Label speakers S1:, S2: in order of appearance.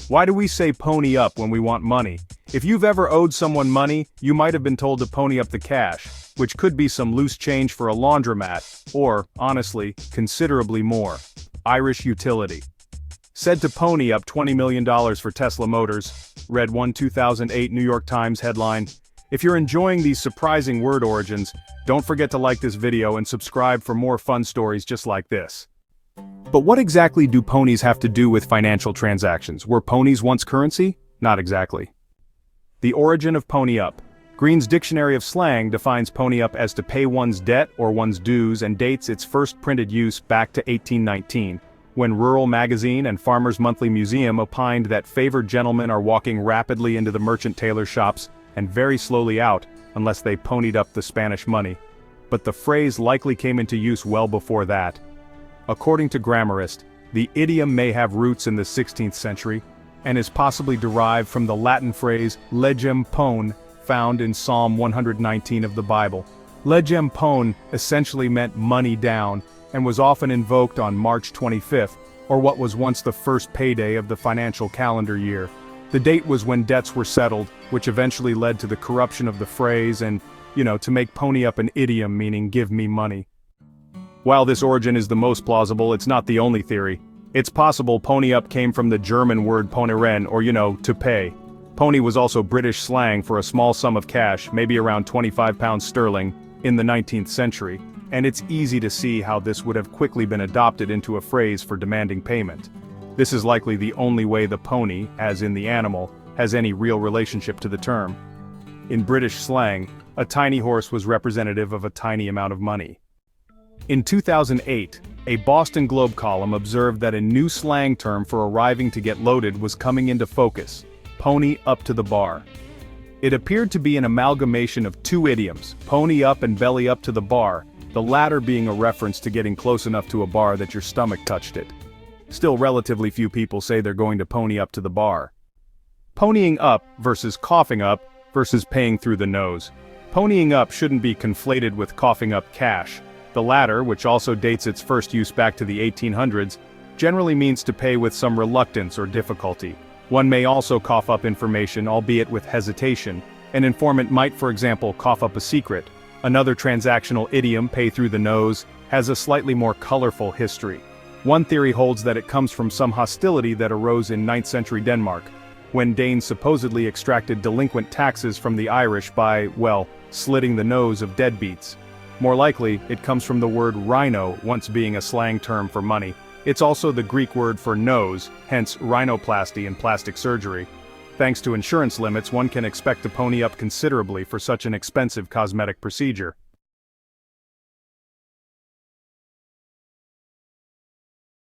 S1: Why do we say pony up when we want money? If you've ever owed someone money, you might have been told to pony up the cash, which could be some loose change for a laundromat, or, honestly, considerably more. Irish utility. Said to pony up $20 million for Tesla Motors, read one 2008 New York Times headline. If you're enjoying these surprising word origins, don't forget to like this video and subscribe for more fun stories just like this. But what exactly do ponies have to do with financial transactions? Were ponies once currency? Not exactly. The origin of pony up. Green's Dictionary of Slang defines pony up as to pay one's debt or one's dues and dates its first printed use back to 1819, when Rural Magazine and Farmer's Monthly Museum opined that favored gentlemen are walking rapidly into the merchant tailor shops and very slowly out, unless they ponied up the Spanish money. But the phrase likely came into use well before that. According to Grammarist, the idiom may have roots in the 16th century, and is possibly derived from the Latin phrase legem pone, found in Psalm 119 of the Bible. Legem pone essentially meant money down, and was often invoked on March 25th, or what was once the first payday of the financial calendar year. The date was when debts were settled, which eventually led to the corruption of the phrase and, to make pony up an idiom meaning give me money. While this origin is the most plausible, it's not the only theory. It's possible pony up came from the German word ponieren, or to pay. Pony was also British slang for a small sum of cash, maybe around 25 pounds sterling, in the 19th century, and it's easy to see how this would have quickly been adopted into a phrase for demanding payment. This is likely the only way the pony, as in the animal, has any real relationship to the term. In British slang, a tiny horse was representative of a tiny amount of money. In 2008, a Boston Globe column observed that a new slang term for arriving to get loaded was coming into focus: pony up to the bar. It appeared to be an amalgamation of two idioms, pony up and belly up to the bar, the latter being a reference to getting close enough to a bar that your stomach touched it. Still, relatively few people say they're going to pony up to the bar. Ponying up versus coughing up versus paying through the nose. Ponying up shouldn't be conflated with coughing up cash. The latter, which also dates its first use back to the 1800s, generally means to pay with some reluctance or difficulty. One may also cough up information, albeit with hesitation. An informant might, for example, cough up a secret. Another transactional idiom, pay through the nose, has a slightly more colorful history. One theory holds that it comes from some hostility that arose in 9th century Denmark, when Danes supposedly extracted delinquent taxes from the Irish by, slitting the nose of deadbeats. More likely, it comes from the word rhino, once being a slang term for money. It's also the Greek word for nose, hence rhinoplasty and plastic surgery. Thanks to insurance limits, one can expect to pony up considerably for such an expensive cosmetic procedure.